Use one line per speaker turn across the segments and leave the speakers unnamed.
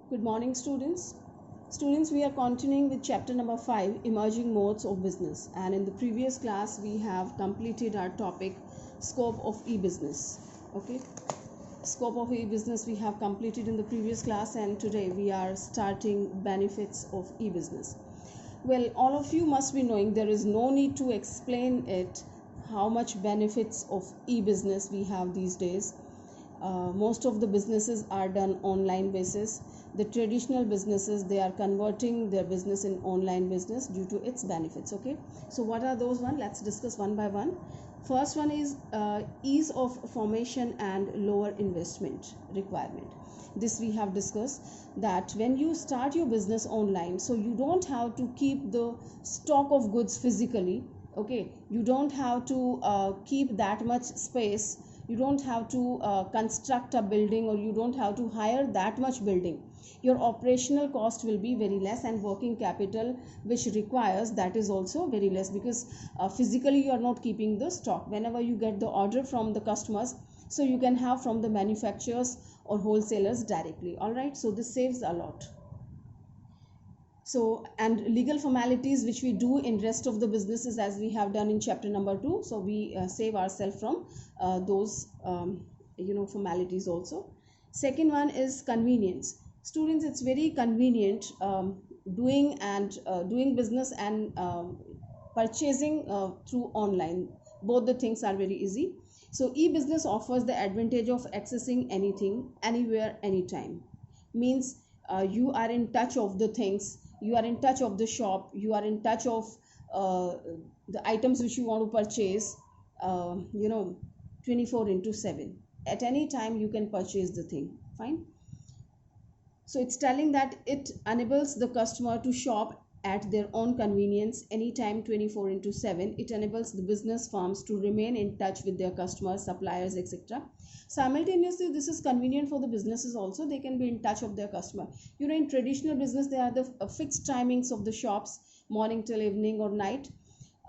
Good morning, students. Students, we are continuing with chapter number 5, Emerging Modes of Business. And in the previous class, we have completed our topic, Scope of E-Business. Okay, Scope of E-Business we have completed in the previous class, and today we are starting Benefits of E-Business. Well, all of you must be knowing there is no need to explain it how much benefits of e-business we have these days. Most of the businesses are done online basis. The traditional businesses, they are converting their business in online business due to its benefits. Okay, so what are those one? Let's discuss one by one. First one is ease of formation and lower investment requirement. This we have discussed, that when you start your business online, so you don't have to keep the stock of goods physically. Okay, you don't have to keep that much space, you don't have to construct a building, or you don't have to hire that much building. Your operational cost will be very less, and working capital which requires, that is also very less, because physically you are not keeping the stock. Whenever you get the order from the customers, so you can have from the manufacturers or wholesalers directly. All right, so this saves a lot. So, and legal formalities which we do in rest of the businesses, as we have done in chapter number 2, so we save ourselves from those formalities also. Second one is convenience. Students, it's very convenient doing business and purchasing through online. Both the things are very easy. So e-business offers the advantage of accessing anything, anywhere, anytime. Means you are in touch of the things, you are in touch of the shop, you are in touch of the items which you want to purchase, 24/7. At any time you can purchase the thing. Fine. So it's telling that it enables the customer to shop at their own convenience anytime, 24/7. It enables the business firms to remain in touch with their customers, suppliers, etc. Simultaneously, this is convenient for the businesses also. They can be in touch of their customer. In traditional business, there are the fixed timings of the shops, morning till evening or night,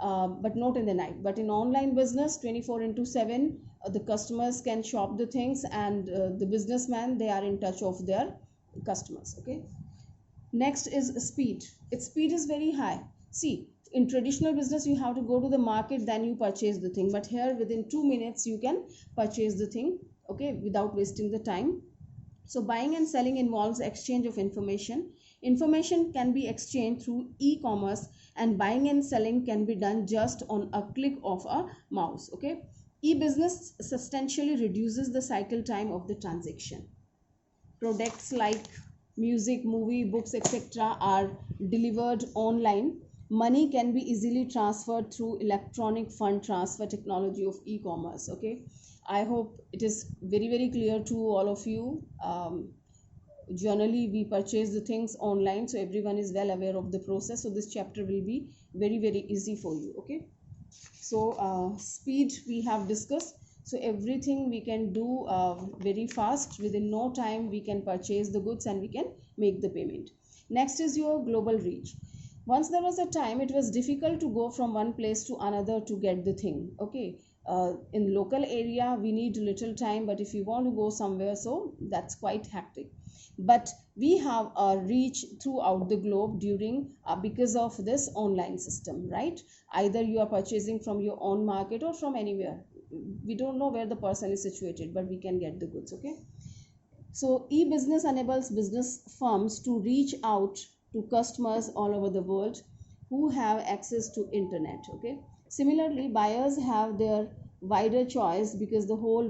but not in the night. But in online business, 24/7, the customers can shop the things, and the businessmen, they are in touch of their customers. Okay, next is speed. Its speed is very high. See, in traditional business you have to go to the market, then you purchase the thing, but here within 2 minutes you can purchase the thing, okay, without wasting the time. So buying and selling involves exchange of information. Information can be exchanged through e-commerce, and buying and selling can be done just on a click of a mouse. Okay, e-business substantially reduces the cycle time of the transaction. Products like music, movie, books, etc. are delivered online. Money can be easily transferred through electronic fund transfer technology of e-commerce. Okay, I hope it is very, very clear to all of you. Generally we purchase the things online, so everyone is well aware of the process, so this chapter will be very, very easy for you. Okay, so speed we have discussed. So everything we can do very fast. Within no time we can purchase the goods and we can make the payment. Next is your global reach. Once there was a time it was difficult to go from one place to another to get the thing. Okay, in local area we need little time, but if you want to go somewhere, so that's quite hectic. But we have a reach throughout the globe during because of this online system, right? Either you are purchasing from your own market or from anywhere. We don't know where the person is situated, but we can get the goods. Okay, so e-business enables business firms to reach out to customers all over the world who have access to internet. Okay, similarly buyers have their wider choice because the whole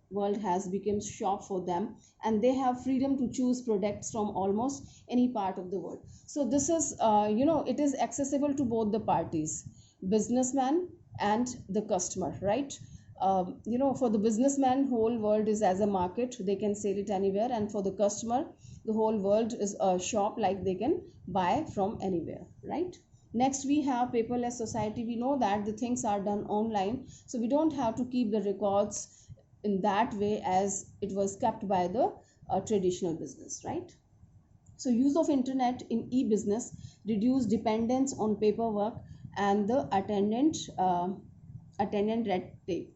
world has become shop for them, and they have freedom to choose products from almost any part of the world. So this is it is accessible to both the parties, businessman and the customer, right? For the businessman, whole world is as a market, they can sell it anywhere, and for the customer, the whole world is a shop, like they can buy from anywhere, right? Next we have paperless society. We know that the things are done online, so we don't have to keep the records in that way as it was kept by the traditional business, right? So use of internet in e-business reduce dependence on paperwork and the attendant red tape.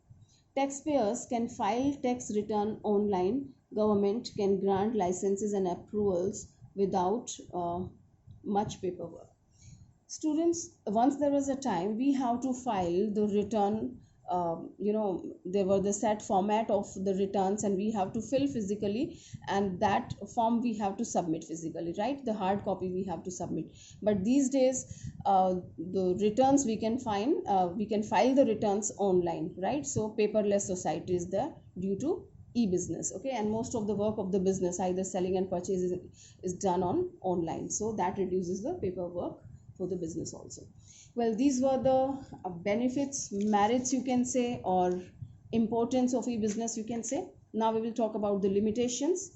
Taxpayers can file tax return online government can grant licenses and approvals without much paperwork. Students, once there was a time we have to file the return. There were the set format of the returns and we have to fill physically, and that form we have to submit physically, right? The hard copy we have to submit. But these days the returns we can file the returns online, right? So paperless society is there due to e-business. Okay, and most of the work of the business, either selling and purchase, is done on online, so that reduces the paperwork for the business also. Well, these were the benefits, merits you can say, or importance of e-business you can say. Now we will talk about the limitations.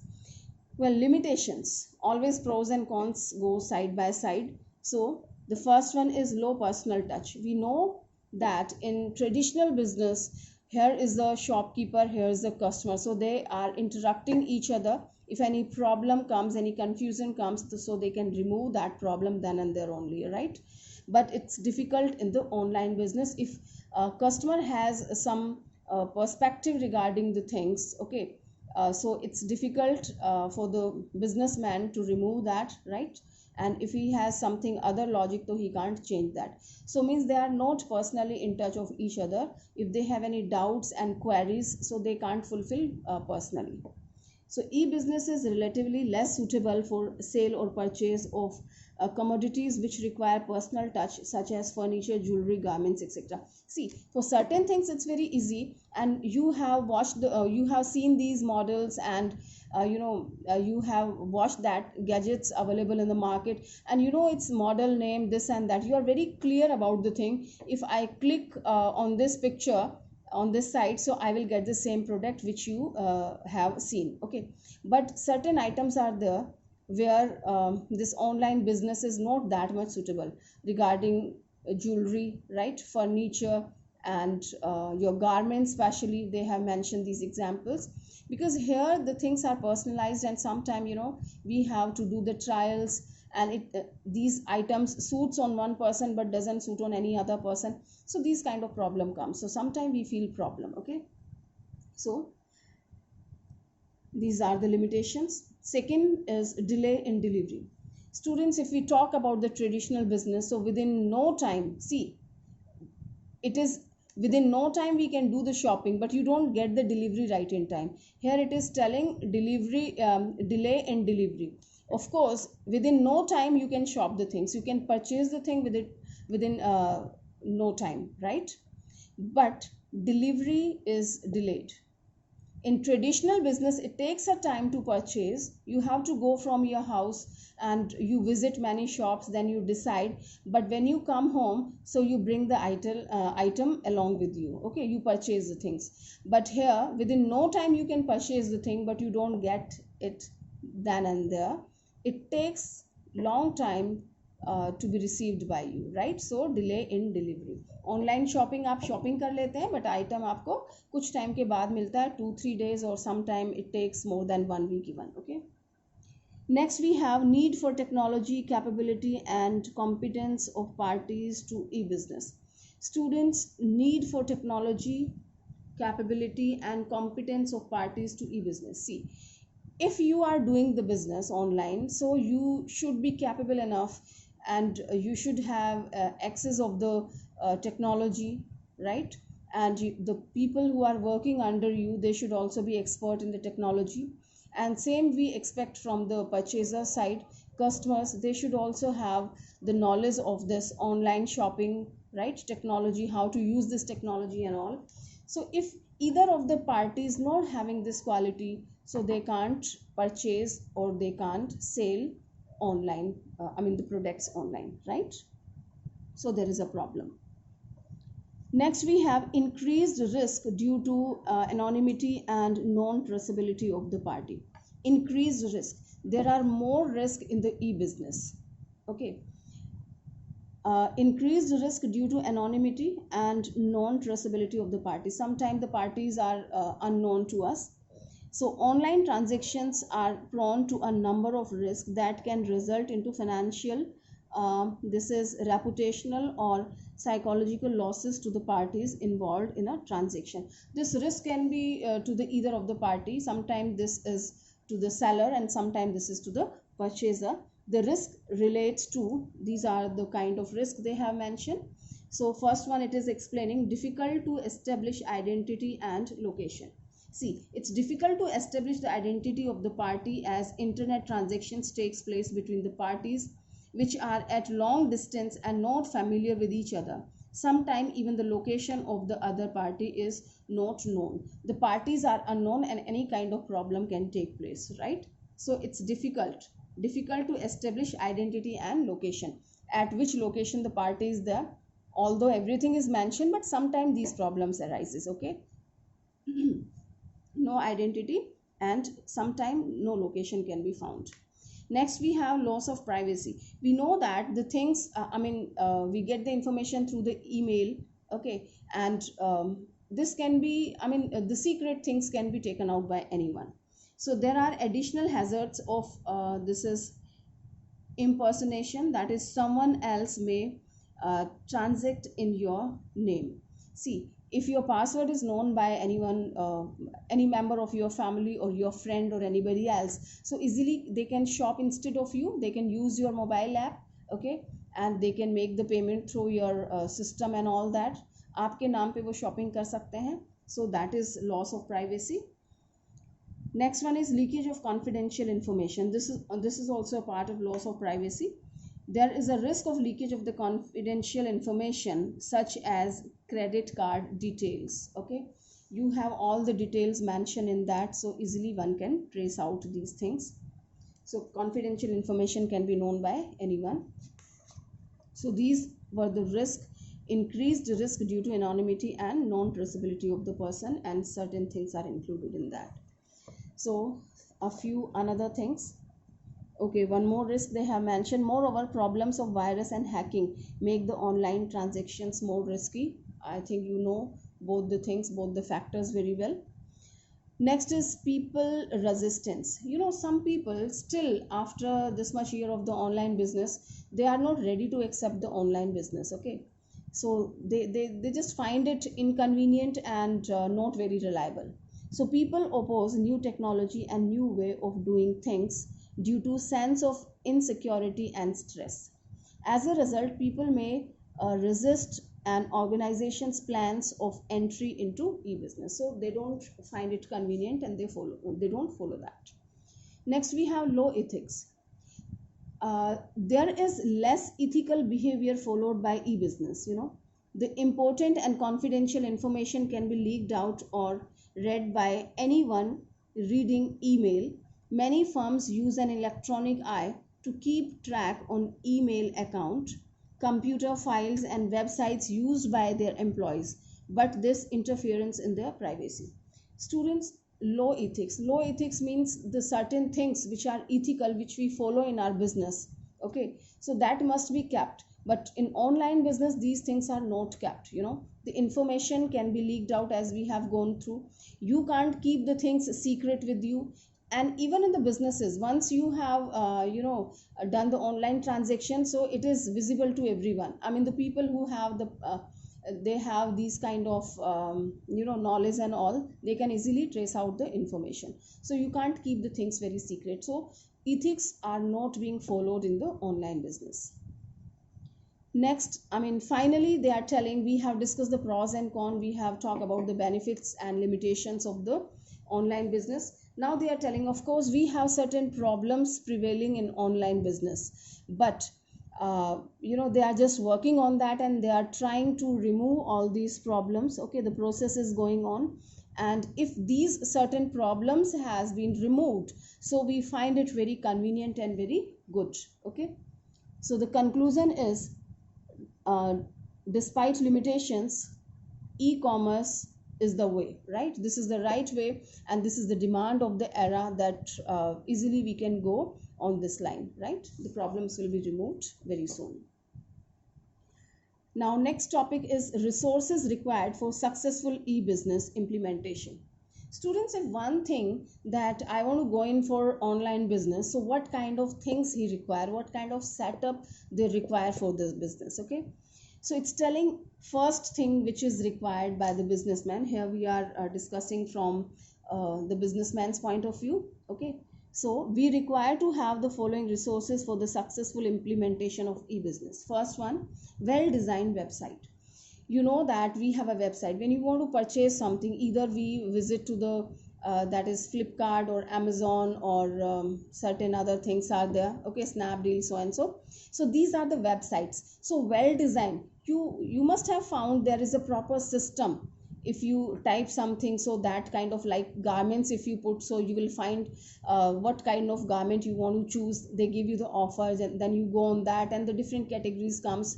Well, limitations, always pros and cons go side by side. So the first one is low personal touch. We know that in traditional business, here is the shopkeeper, here is the customer, so they are interacting each other. If any problem comes, any confusion comes, so they can remove that problem then and there only, right? But it's difficult in the online business. If a customer has some perspective regarding the things, okay, so it's difficult for the businessman to remove that, right? And if he has something other logic, so he can't change that. So means they are not personally in touch of each other. If they have any doubts and queries, so they can't fulfill personally. So e-business is relatively less suitable for sale or purchase of commodities which require personal touch, such as furniture, jewelry, garments, etc. See, for certain things it's very easy, and you have watched you have seen these models, and you have watched that gadgets available in the market, and you know its model name, this and that. You are very clear about the thing. If I click on this picture on this site, so I will get the same product which you have seen. Okay, but certain items are there where this online business is not that much suitable, regarding jewelry, right, furniture, and your garments especially. They have mentioned these examples because here the things are personalized, and sometimes we have to do the trials, and these items suits on one person but doesn't suit on any other person. So these kind of problem comes, so sometimes we feel problem. Okay, so these are the limitations. Second is delay in delivery. Students, if we talk about the traditional business, so within no time, see, it is within no time we can do the shopping, but you don't get the delivery right in time. Here it is telling delivery, delay in delivery. Of course, within no time you can shop the things, you can purchase the thing within no time, right? But delivery is delayed. In traditional business, it takes a time to purchase. You have to go from your house and you visit many shops, then you decide. But when you come home, so you bring the item along with you. Okay, you purchase the things. But here, within no time you can purchase the thing, but you don't get it then and there. It takes long time to be received by you, right? So delay in delivery. Online shopping आप shopping कर लेते हैं, but item आपको कुछ time के बाद मिलता है, 2-3 days, और some time it takes more than 1 week even. Okay, next we have need for technology, capability and competence of parties to e-business. Students, need for technology, capability and competence of parties to e-business. See, if you are doing the business online, so you should be capable enough, and you should have access of the technology, right? And the people who are working under you, they should also be expert in the technology. And same we expect from the purchaser side, customers, they should also have the knowledge of this online shopping, right, technology, how to use this technology and all. So if either of the parties not having this quality, so they can't purchase or they can't sell online, the products online, right? So there is a problem. Next we have increased risk due to anonymity and non-traceability of the party. Increased risk, there are more risk in the e-business. Okay, increased risk due to anonymity and non-traceability of the party. Sometimes the parties are unknown to us. So online transactions are prone to a number of risks that can result into financial this is reputational or psychological losses to the parties involved in a transaction. This risk can be to the either of the party. Sometimes this is to the seller and sometimes this is to the purchaser. The risk relates to, these are the kind of risk they have mentioned. So first one, it is explaining difficult to establish identity and location. See, it's difficult to establish the identity of the party as internet transactions takes place between the parties which are at long distance and not familiar with each other. Sometimes even the location of the other party is not known. The parties are unknown and any kind of problem can take place, right? So it's difficult to establish identity and location. At which location the party is there, although everything is mentioned, but sometimes these problems arises, okay? No identity and sometimes no location can be found. Next, we have loss of privacy. We know that the things, we get the information through the email, okay, and this can be, the secret things can be taken out by anyone. So there are additional hazards of this is impersonation, that is someone else may transact in your name. See, if your password is known by anyone, any member of your family or your friend or anybody else, so easily they can shop instead of you. They can use your mobile app, okay, and they can make the payment through your system and all that. आपके नाम पे वो shopping कर सकते हैं. So that is loss of privacy. Next one is leakage of confidential information. This is also a part of loss of privacy. There is a risk of leakage of the confidential information such as credit card details, okay? You have all the details mentioned in that, so easily one can trace out these things. So confidential information can be known by anyone. So these were the increased risk due to anonymity and non-traceability of the person, and certain things are included in that. So a few another things. Okay, one more risk they have mentioned. Moreover, problems of virus and hacking make the online transactions more risky. I think you know both the things, both the factors very well. Next is people resistance. You know, some people still after this much year of the online business, they are not ready to accept the online business, okay? So they just find it inconvenient and not very reliable. So people oppose new technology and new way of doing things due to sense of insecurity and stress. As a result, people may resist an organization's plans of entry into e-business. So they don't find it convenient and they don't follow that. Next, we have low ethics. There is less ethical behavior followed by e-business. You know, the important and confidential information can be leaked out or read by anyone reading email. Many firms use an electronic eye to keep track on email account, computer files and websites used by their employees, but this interference in their privacy. Students, low ethics. Low ethics means the certain things which are ethical, which we follow in our business, okay? So that must be kept. But in online business, these things are not kept, you know. The information can be leaked out as we have gone through. You can't keep the things secret with you. And even in the businesses, once you have done the online transaction, so it is visible to everyone. I mean, the people who have they have these kind of knowledge and all, they can easily trace out the information. So you can't keep the things very secret. So ethics are not being followed in the online business. Next, finally, they are telling, we have discussed the pros and cons, we have talked about the benefits and limitations of the online business. Now they are telling, of course, we have certain problems prevailing in online business, but they are just working on that and they are trying to remove all these problems. Okay, the process is going on, and if these certain problems has been removed, so we find it very convenient and very good. Okay, so the conclusion is, despite limitations, e-commerce is the way, right? This is the right way, and this is the demand of the era, that easily we can go on this line, right? The problems will be removed very soon. Now, next topic is resources required for successful e-business implementation. Students said one thing, that I want to go in for online business, so what kind of things he require, what kind of setup they require for this business. Okay, so it's telling first thing which is required by the businessman. Here we are discussing from the businessman's point of view. Okay, so we require to have the following resources for the successful implementation of e-business. First one, well designed website. You know that we have a website. When you want to purchase something, either we visit to the that is Flipkart or Amazon, or certain other things are there. Okay, Snapdeal, so and so. So these are the websites. So well designed. You must have found there is a proper system. If you type something, so that kind of like garments, if you put, so you will find what kind of garment you want to choose. They give you the offers, and then you go on that, and the different categories comes,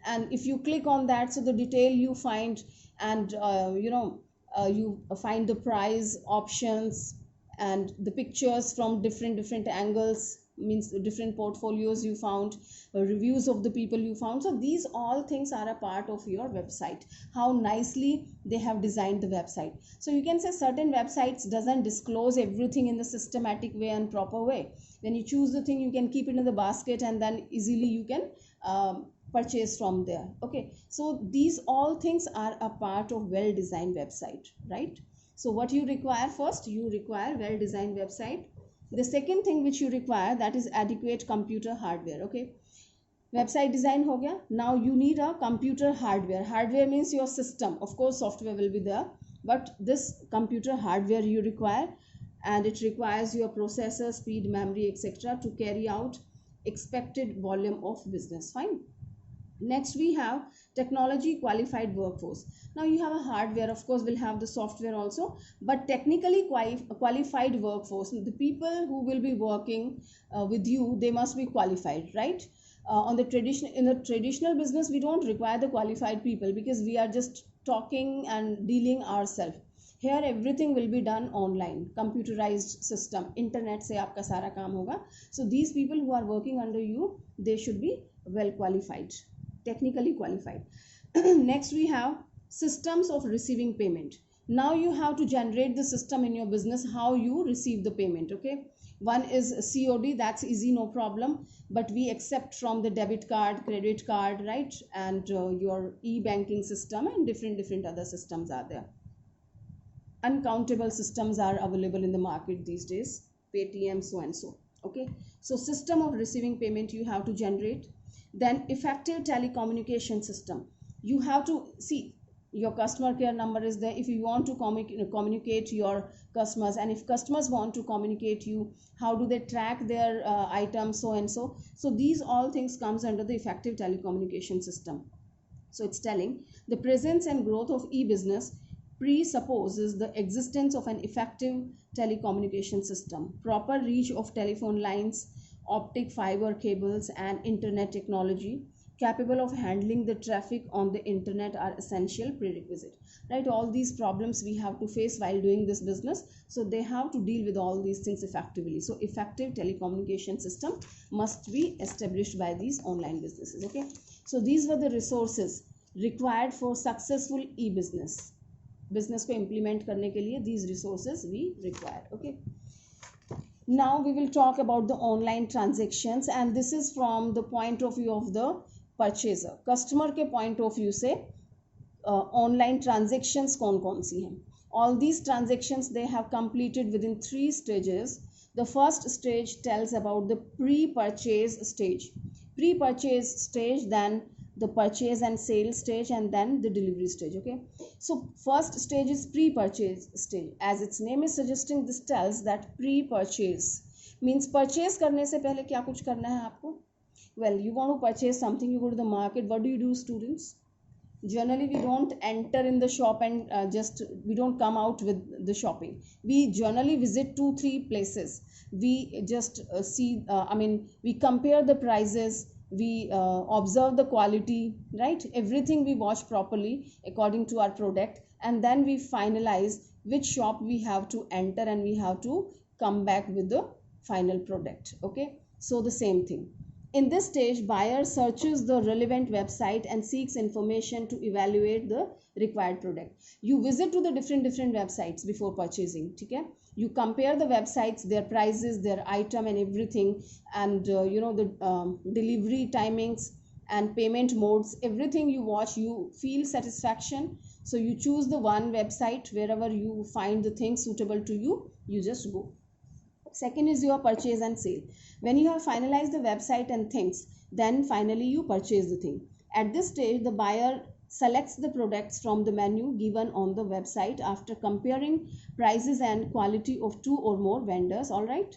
and if you click on that, so the detail you find, and you find the price options and the pictures from different angles, means different portfolios you found, reviews of the people you found. So these all things are a part of your website, how nicely they have designed the website. So you can say certain websites doesn't disclose everything in the systematic way and proper way. When you choose the thing, you can keep it in the basket, and then easily you can purchase from there. Okay, so these all things are a part of well designed website, right? So what you require, first you require well designed website. The second thing which you require, that is adequate computer hardware. Okay, website design ho gaya. Now you need a computer hardware. Hardware means your system. Of course software will be there, but this computer hardware you require, and it requires your processor, speed, memory, etc. to carry out expected volume of business. Fine. Next we have technology qualified workforce. Now you have a hardware, of course we'll have the software also, but technically qualified workforce, the people who will be working with you, they must be qualified, right? In the traditional business we don't require the qualified people, because we are just talking and dealing ourselves. Here everything will be done online, computerized system, internet se aapka sara kaam hoga. So these people who are working under you, they should be well qualified, technically qualified. Next we have systems of receiving payment. Now you have to generate the system in your business, how you receive the payment. Okay, one is COD, that's easy, no problem, but we accept from the debit card, credit card, right? And your e-banking system, and different other systems are there. Uncountable systems are available in the market these days, Paytm, so and so. Okay, so system of receiving payment you have to generate. Then effective telecommunication system. You have to see your customer care number is there. If you want to communicate your customers, and if customers want to communicate you, how do they track their items, so and so. So these all things comes under the effective telecommunication system. So it's telling the presence and growth of e-business presupposes the existence of an effective telecommunication system. Proper reach of telephone lines, optic fiber cables, and internet technology capable of handling the traffic on the internet are essential prerequisite, right? All these problems we have to face while doing this business, so they have to deal with all these things effectively. So effective telecommunication system must be established by these online businesses. Okay, so these were the resources required for successful e-business. Business को implement करने के लिए these resources we require. Okay, now we will talk about the online transactions, and this is from the point of view of the purchaser. Customer के point of view से online transactions कौन सी हैं. All these transactions they have completed within 3 stages. The first stage tells about the pre-purchase stage. Pre-purchase stage, then the purchase and sale stage, and then the delivery stage. Okay, so first stage is pre-purchase stage. As its name is suggesting, this tells that pre-purchase means purchase करने से पहले क्या कुछ करना है आपको. Well, you want to purchase something, you go to the market. What do, students? Generally we don't enter in the shop and we don't come out with the shopping. We generally visit 2-3 places. We just see we compare the prices, we observe the quality, right? Everything we watch properly according to our product, and then we finalize which shop we have to enter, and we have to come back with the final product. Okay, so the same thing. In this stage, buyer searches the relevant website and seeks information to evaluate the required product. You visit to the different websites before purchasing. ठीक है? You compare the websites, their prices, their item and everything, and the delivery timings and payment modes, everything you watch, you feel satisfaction. So you choose the one website wherever you find the thing suitable to you, you just go. Second is your purchase and sale. When you have finalized the website and things, then finally you purchase the thing. At this stage, the buyer selects the products from the menu given on the website after comparing prices and quality of 2 or more vendors. All right.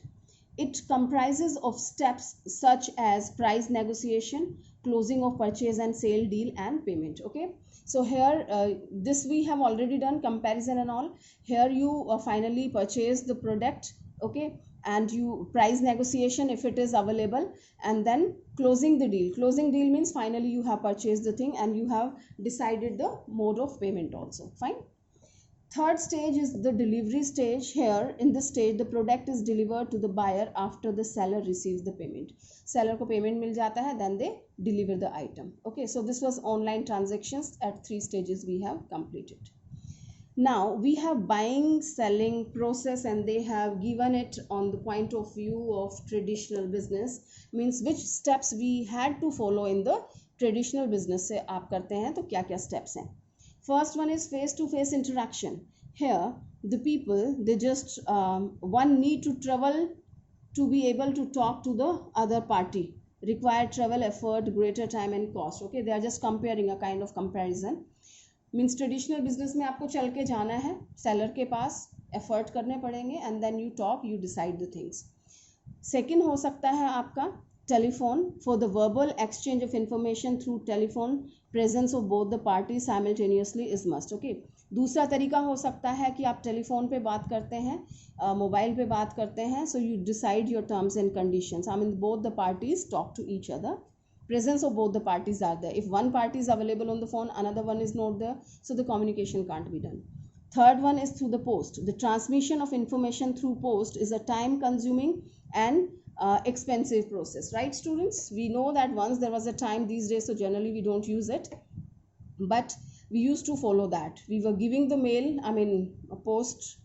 It comprises of steps such as price negotiation, closing of purchase and sale deal, and payment. Okay. So here, this we have already done, comparison and all. Here you finally purchase the product, okay, and you price negotiation if it is available, and then closing the deal. Closing deal means finally you have purchased the thing and you have decided the mode of payment also. Fine. Third stage is the delivery stage. Here in this stage, the product is delivered to the buyer after the seller receives the payment. Seller को payment मिल जाता है, then they deliver the item. Okay, so this was online transactions at 3 stages we have completed. Now we have buying, selling process, and they have given it on the point of view of traditional business, means which steps we had to follow in the traditional business से आप करते हैं तो क्या क्या steps हैं. First one is face-to-face interaction. Here, the people, they just one need to travel to be able to talk to the other party. Required travel effort, greater time and cost. Okay, they are just comparing, a kind of comparison. Means traditional business में आपको चल के जाना है, seller के पास effort करने पड़ेंगे, and then you talk, you decide the things. Second हो सकता है आपका telephone, for the verbal exchange of information through telephone, presence of both the parties simultaneously is must. Okay, दूसरा तरीका हो सकता है कि आप टेलीफोन पे बात करते हैं, मोबाइल पे बात करते हैं, so you decide your terms and conditions. I mean both the parties talk to each other. Presence of both the parties are there. If one party is available on the phone, another one is not there, so the communication can't be done. Third one is through the post. The transmission of information through post is a time consuming and expensive process, right students? We know that once there was a time, these days so generally we don't use it, but we used to follow that. We were giving the mail, I mean a post,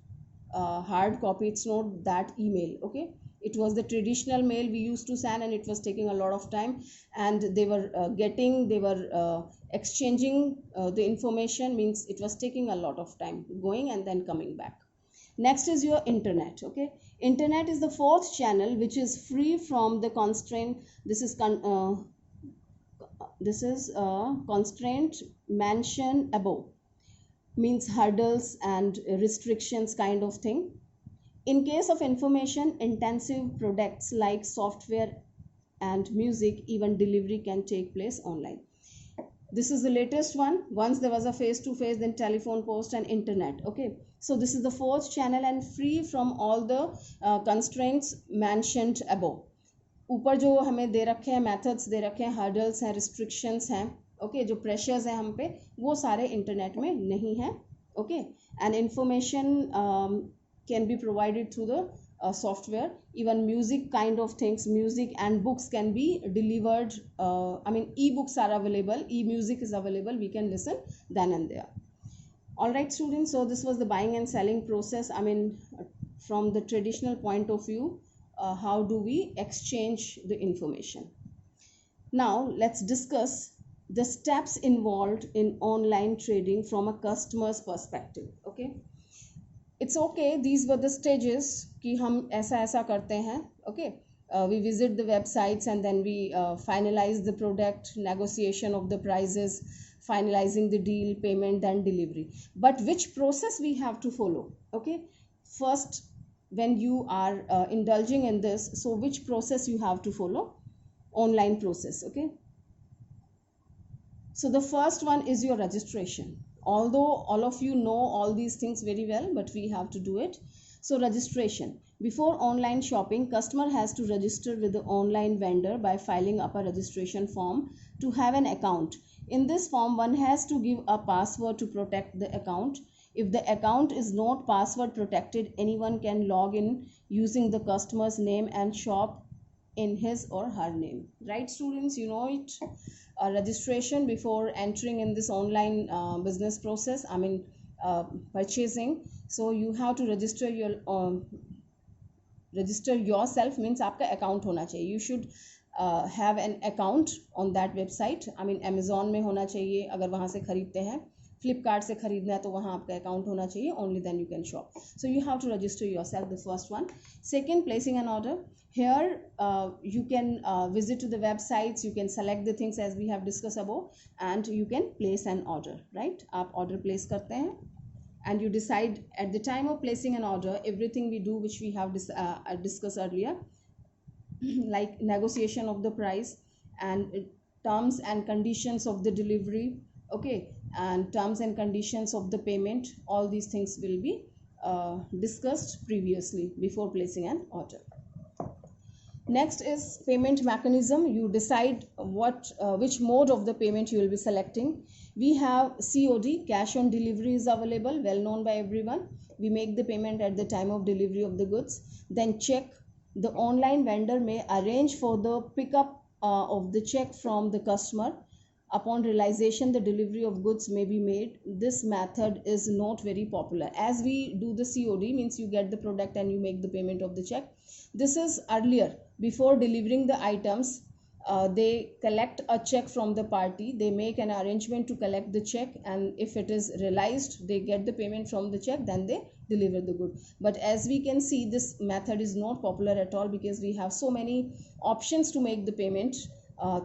hard copy, it's not that email. Okay, it was the traditional mail we used to send, and it was taking a lot of time, and they were exchanging the information, means it was taking a lot of time going and then coming back. Next is your internet. Okay, internet is the fourth channel which is free from the constraint. This is constraint mentioned above, means hurdles and restrictions kind of thing. In case of information intensive products like software and music, even delivery can take place online. This is the latest one. Once there was a face-to-face, then telephone, post and internet. Okay, so this is the fourth channel and free from all the constraints mentioned above. ऊपर जो हमें दे रखे हैं methods they रखे हैं, hurdles हैं, restrictions हैं, okay, जो प्रेशर्स हैं हम पे, वो सारे इंटरनेट में नहीं हैं. Okay, and information can be provided through the software. Even music kind of things, music and books can be delivered. I mean e-books are available, e-music is available, we can listen then and there. All right students, so this was the buying and selling process. I mean from the traditional point of view, how do we exchange the information. Now let's discuss the steps involved in online trading from a customer's perspective. Okay, it's okay, these were the stages कि हम ऐसा ऐसा करते हैं. Okay, we visit the websites and then we finalize the product, negotiation of the prices, finalizing the deal, payment, then delivery. But which process we have to follow? Okay, first when you are indulging in this, so which process you have to follow? Online process. Okay, so the first one is your registration. Although all of you know all these things very well, but we have to do it. So registration. Before online shopping, customer has to register with the online vendor by filing up a registration form to have an account. In this form, one has to give a password to protect the account. If the account is not password protected, anyone can log in using the customer's name and shop in his or her name. Right, students? You know it. Registration before entering in this online business process, purchasing. So you have to register yourself, means आपका account होना चाहिए. You should have an account on that website. Amazon में होना चाहिए अगर वहाँ से खरीदते हैं. फ्लिपकार्ट से खरीदना है तो वहाँ आपका अकाउंट होना चाहिए. Only then you can shop. So you have to register yourself, the first one. Second, placing an order. Here you can visit to the websites, you can select the things as we have discussed above, and you can place an order. Right, आप order place करते हैं, and you decide at the time of placing an order everything we do which we have discussed earlier, like negotiation of the price and terms and conditions of the delivery, okay, and terms and conditions of the payment. All these things will be discussed previously before placing an order. Next is payment mechanism. You decide which mode of the payment you will be selecting. We have COD, cash on delivery, is available, well known by everyone. We make the payment at the time of delivery of the goods. Then check. The online vendor may arrange for the pickup of the check from the customer. Upon realization, the delivery of goods may be made. This method is not very popular. As we do the COD, means you get the product and you make the payment of the check. This is earlier. Before delivering the items, they collect a check from the party. They make an arrangement to collect the check, and if it is realized, they get the payment from the check, then they deliver the good. But as we can see, this method is not popular at all, because we have so many options to make the payment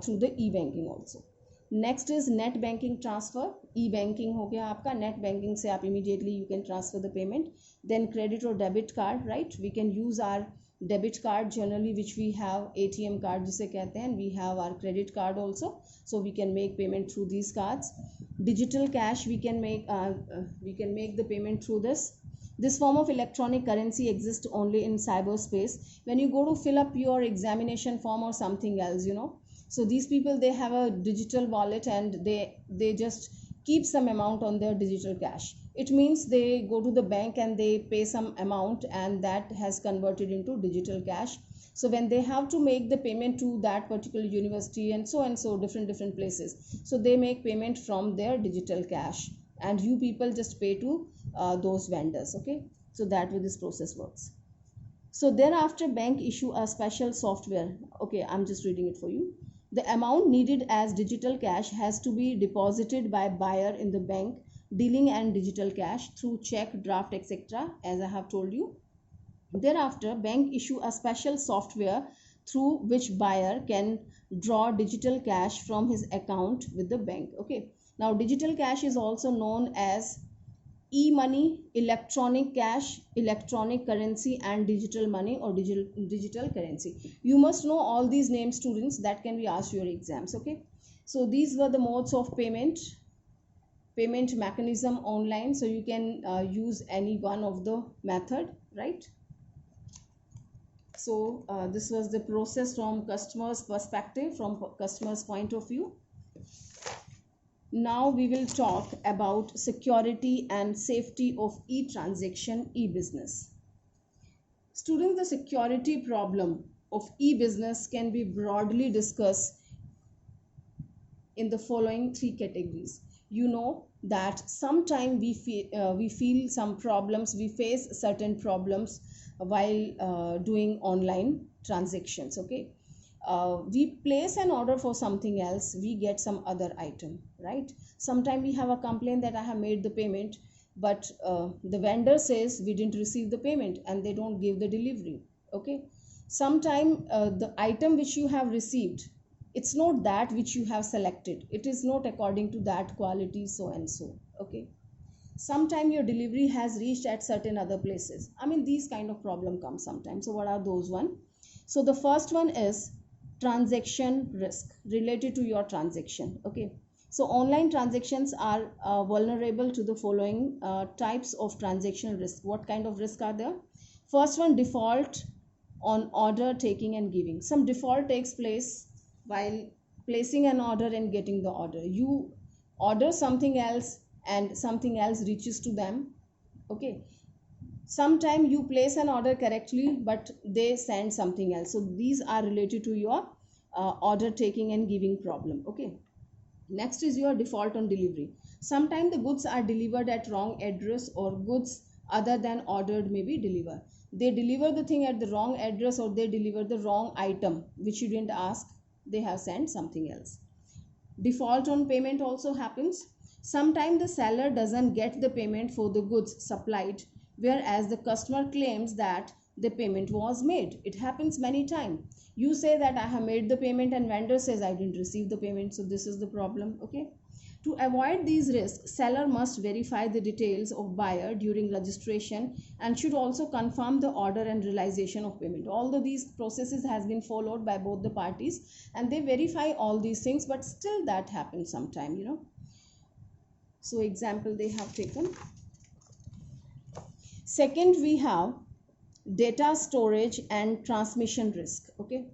through the e-banking also. Next is net banking transfer. E-banking हो गया आपका. Net banking से आप immediately you can transfer the payment. Then credit or debit card, right? We can use our debit card generally, which we have ATM card जिसे कहते हैं, and we have our credit card also, so we can make payment through these cards. Digital cash, we can make the payment through this. This form of electronic currency exists only in cyberspace. When you go to fill up your examination form or something else, so these people, they have a digital wallet, and they just keep some amount on their digital cash. It means they go to the bank and they pay some amount, and that has converted into digital cash. So when they have to make the payment to that particular university and so different places, so they make payment from their digital cash, and you people just pay to those vendors. Okay, so that way this process works. So thereafter, bank issue a special software. Okay, I'm just reading it for you. The amount needed as digital cash has to be deposited by buyer in the bank dealing and digital cash through check, draft, etc., as I have told you. Thereafter, bank issue a special software through which buyer can draw digital cash from his account with the bank. Okay, now digital cash is also known as e-money, electronic cash, electronic currency, and digital money or digital currency. You must know all these names, students. That can be asked your exams. Okay, so these were the modes of payment mechanism online. So you can use any one of the method, right? So this was the process from customer's perspective, from customer's point of view. Now we will talk about security and safety of e-transaction, e-business. Students, the security problem of e-business can be broadly discussed in the following three categories. You know that sometimes we feel some problems, we face certain problems while doing online transactions. Okay, we place an order for something else, we get some other item, right? Sometimes we have a complaint that I have made the payment, but the vendor says we didn't receive the payment, and they don't give the delivery. Okay, sometimes the item which you have received, it's not that which you have selected, it is not according to that quality, so and so. Okay, sometimes your delivery has reached at certain other places. These kind of problem comes sometimes. So what are those one? So the first one is transaction risk related to your transaction. Okay, so online transactions are vulnerable to the following types of transaction risk. What kind of risk are there? First one, default on order taking and giving. Some default takes place while placing an order and getting the order. You order something else and something else reaches to them. Okay, Sometime you place an order correctly, but they send something else. So these are related to your order taking and giving problem. Okay. Next is your default on delivery. Sometimes the goods are delivered at wrong address, or goods other than ordered may be delivered. They deliver the thing at the wrong address, or they deliver the wrong item which you didn't ask. They have sent something else. Default on payment also happens. Sometimes the seller doesn't get the payment for the goods supplied, whereas the customer claims that the payment was made. It happens many times. You say that I have made the payment and vendor says I didn't receive the payment. So this is the problem. Okay. To avoid these risks, seller must verify the details of buyer during registration and should also confirm the order and realization of payment. Although these processes has been followed by both the parties and they verify all these things, but still that happens sometime, you know. So example they have taken. Second, we have data storage and transmission risk. Okay.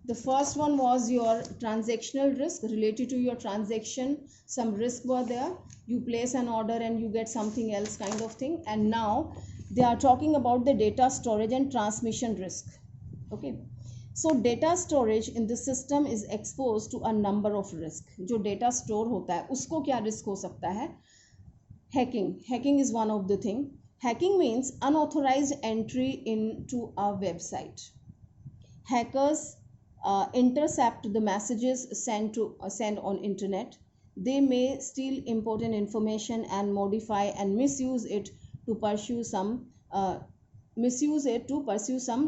The first one was your transactional risk related to your transaction. Some risk were there. You place an order and you get something else kind of thing. And now they are talking about the data storage and transmission risk. Okay. So data storage in the system is exposed to a number of risk. जो data store होता है उसको क्या risk हो सकता है? Hacking is one of the thing. Hacking means unauthorized entry into a website. Hackers intercept the messages sent on internet. They may steal important information and modify and misuse it to pursue some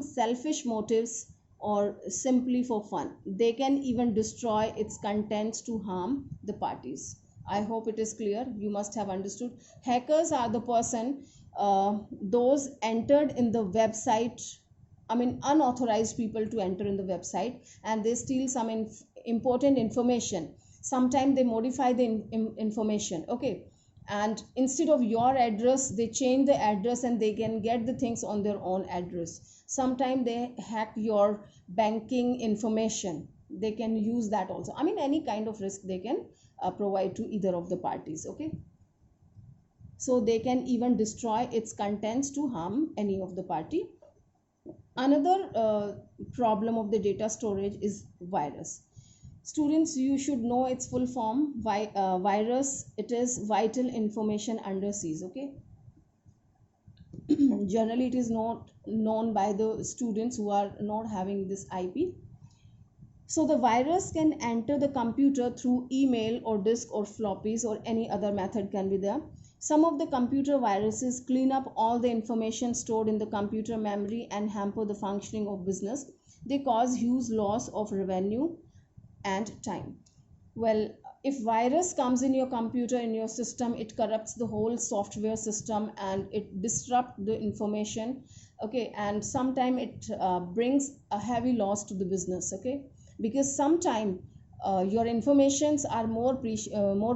selfish motives or simply for fun. They can even destroy its contents to harm the parties. I hope it is clear. You must have understood. Hackers are the person those entered in the website, unauthorized people to enter in the website, and they steal some important information. Sometimes they modify the information. Okay. And instead of your address, they change the address and they can get the things on their own address. Sometimes they hack your banking information. They can use that also. Any kind of risk they can provide to either of the parties. Okay. So they can even destroy its contents to harm any of the party. Another problem of the data storage is virus. Students, you should know its full form. Virus, it is vital information under siege. Okay. Generally, it is not known by the students who are not having this IP. So the virus can enter the computer through email or disk or floppies or any other method can be there. Some of the computer viruses clean up all the information stored in the computer memory and hamper the functioning of business. They cause huge loss of revenue and time. Well, if virus comes in your computer, in your system, it corrupts the whole software system and it disrupts the information. Okay. And sometimes it brings a heavy loss to the business. Okay. Because sometimes your informations are more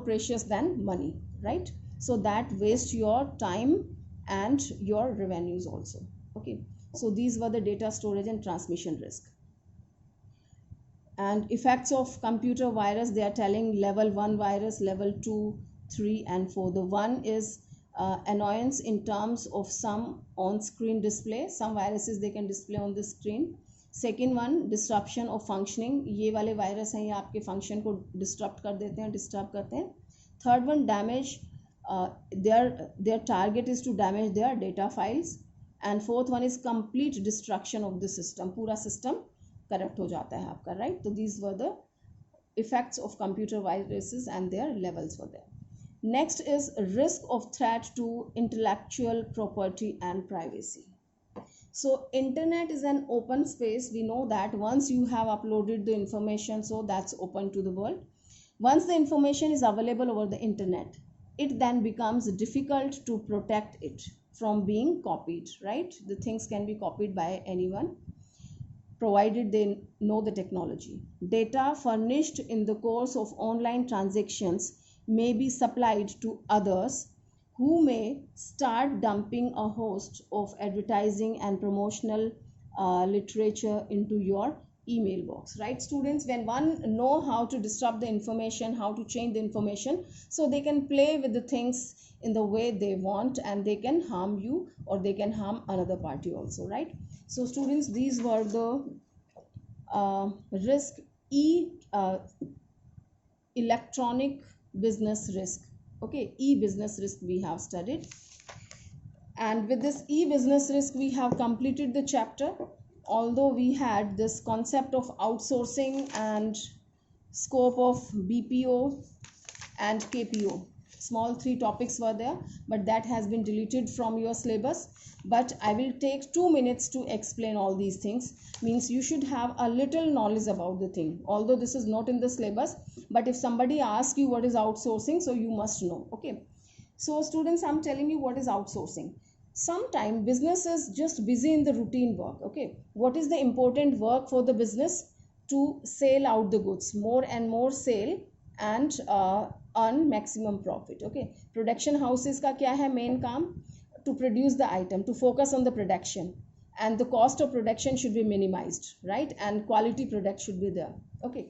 precious than money, right? So that wastes your time and your revenues also. Okay. So these were the data storage and transmission risk. And effects of computer virus, they are telling level 1 virus, level 2, 3 and 4. The 1 is annoyance in terms of some on-screen display. Some viruses they can display on the screen. Second one, disruption of functioning. ये वाले virus हैं ये आपके function को disturb कर देते हैं, disturb करते हैं. Third one, damage. Their target is to damage their data files. And fourth one is complete destruction of the system. पूरा system corrupt हो जाता है आपका, right? So these were the effects of computer viruses and their levels were there. Next is risk of threat to intellectual property and privacy. So internet is an open space. We know that once you have uploaded the information, so that's open to the world. Once the information is available over the internet, it then becomes difficult to protect it from being copied, right? The things can be copied by anyone, provided they know the technology. Data furnished in the course of online transactions may be supplied to others who may start dumping a host of advertising and promotional literature into your email box, right students? When one know how to disrupt the information, how to change the information, so they can play with the things in the way they want, and they can harm you or they can harm another party also, right? So students, these were the risk, electronic business risk. Okay, e-business risk we have studied, and with this e-business risk we have completed the chapter. Although we had this concept of outsourcing and scope of BPO and KPO, small three topics were there, but that has been deleted from your syllabus. But I will take 2 minutes to explain all these things. Means you should have a little knowledge about the thing, although this is not in the syllabus, but if somebody asks you what is outsourcing, so you must know. Okay, so students, I'm telling you what is outsourcing. Sometimes business is just busy in the routine work. Okay, what is the important work for the business? To sell out the goods, more and more sale, and earn maximum profit. Okay, production houses का क्या है main काम? To produce the item, to focus on the production, and the cost of production should be minimized, right? And quality product should be there. Okay,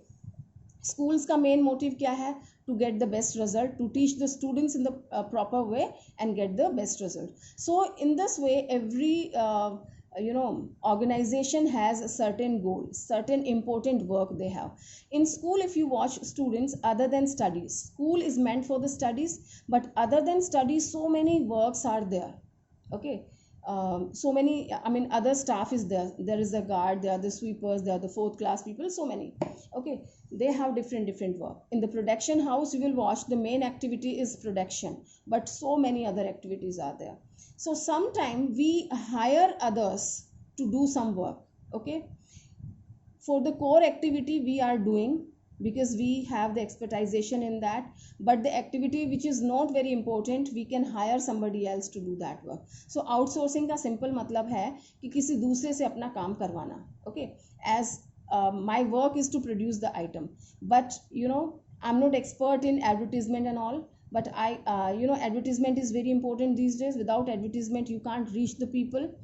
schools का main motive क्या है? To get the best result, to teach the students in the proper way and get the best result. So in this way, every organization has a certain goal, certain important work they have. In school, if you watch students, other than studies, school is meant for the studies, but other than studies, so many works are there. Okay, so many, I mean, other staff is there. There is a guard, there are the sweepers, there are the fourth class people, so many. Okay, they have different work. In the production house, you will watch the main activity is production, but so many other activities are there. So sometimes we hire others to do some work. Okay, for the core activity we are doing, because we have the expertization in that, but the activity which is not very important, we can hire somebody else to do that work. So outsourcing का simple मतलब है कि किसी दूसरे से अपना काम करवाना. Okay, as my work is to produce the item, but I'm not expert in advertisement and all, but I advertisement is very important these days. Without advertisement you can't reach the people.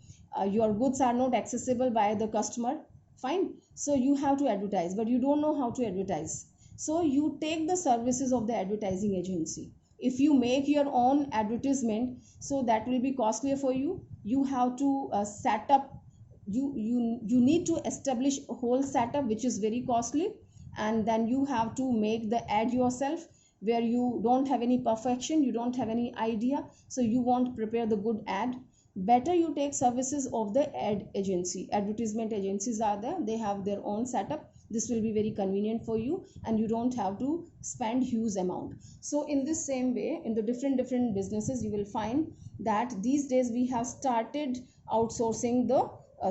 Your goods are not accessible by the customer. Fine, so you have to advertise, but you don't know how to advertise, so you take the services of the advertising agency. If you make your own advertisement, so that will be costlier for you. You have to set up, you need to establish a whole setup, which is very costly, and then you have to make the ad yourself, where you don't have any perfection, you don't have any idea, so you won't prepare the good ad. Better you take services of the ad agency. Advertisement agencies are there, they have their own setup. This will be very convenient for you, and you don't have to spend huge amount. So in this same way, in the different businesses, you will find that these days we have started outsourcing the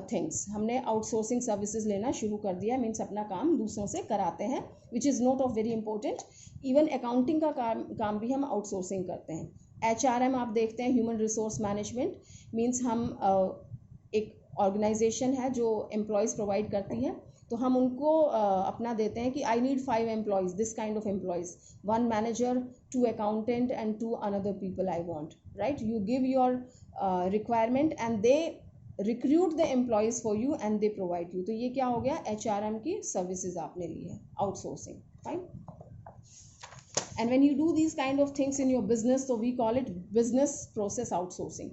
things. हमने outsourcing services लेना शुरू कर दिया. Means अपना काम दूसरों से कराते हैं, which is not of very important. Even accounting का काम भी हम outsourcing करते हैं. HRM आप देखते हैं, ह्यूमन रिसोर्स मैनेजमेंट, मीन्स हम एक ऑर्गेनाइजेशन है जो एम्प्लॉयज़ प्रोवाइड करती है, तो हम उनको अपना देते हैं कि I need 5 employees, this kind of employees, 1 manager, 2 accountant and 2 another people I want, right? You give your requirement and they recruit the employees for you and they provide you. तो ये क्या हो गया? HRM की services आपने ली है, outsourcing. Fine. And when you do these kind of things in your business, so we call it business process outsourcing.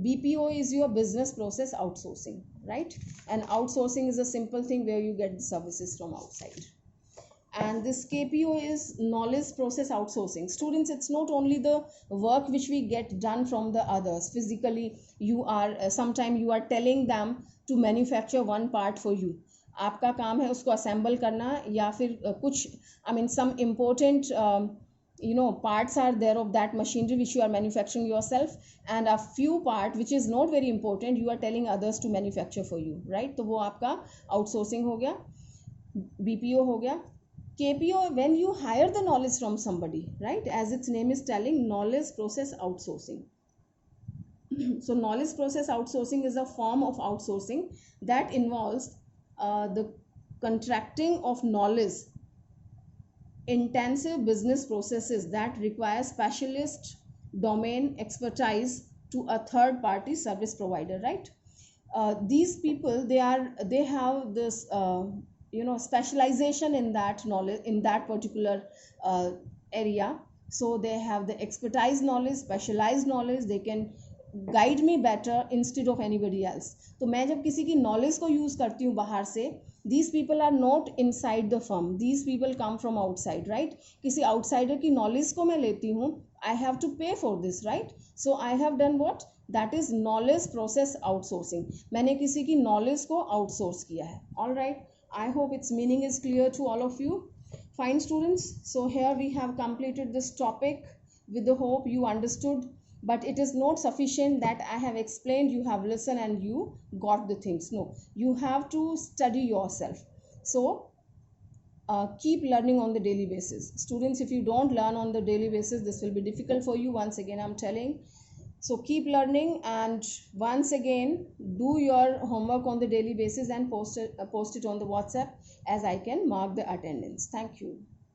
BPO is your business process outsourcing, right? And outsourcing is a simple thing where you get the services from outside. And this KPO is knowledge process outsourcing. Students, it's not only the work which we get done from the others. Physically, you are sometime you are telling them to manufacture one part for you. आपका काम है उसको assemble करना, या फिर कुछ, I mean, some important parts are there of that machinery which you are manufacturing yourself, and a few part which is not very important you are telling others to manufacture for you, right? तो वो आपका outsourcing हो गया, BPO हो गया. KPO, when you hire the knowledge from somebody, right? As its name is telling, knowledge process outsourcing. So knowledge process outsourcing is a form of outsourcing that involves the contracting of knowledge, intensive business processes that require specialist domain expertise to a third party service provider, right? These people, they have this specialization in that knowledge, in that particular area. So they have the expertise knowledge, specialized knowledge, they can guide me better instead of anybody else. तो मैं जब किसी की knowledge को use करती हूँ बाहर से, these people are not inside the firm, these people come from outside, right? किसी outsider की knowledge को मैं लेती हूँ, I have to pay for this, right? So I have done what? That is knowledge process outsourcing. मैंने किसी की knowledge को outsource किया है. All right, I hope its meaning is clear to all of you. Fine students, so here we have completed this topic with the hope you understood, but it is not sufficient that I have explained, you have listened and you got the things. No, you have to study yourself. So keep learning on the daily basis. Students, if you don't learn on the daily basis, this will be difficult for you. Once again, I'm telling. So keep learning, and once again, do your homework on the daily basis and post it on the WhatsApp, as I can mark the attendance. Thank you.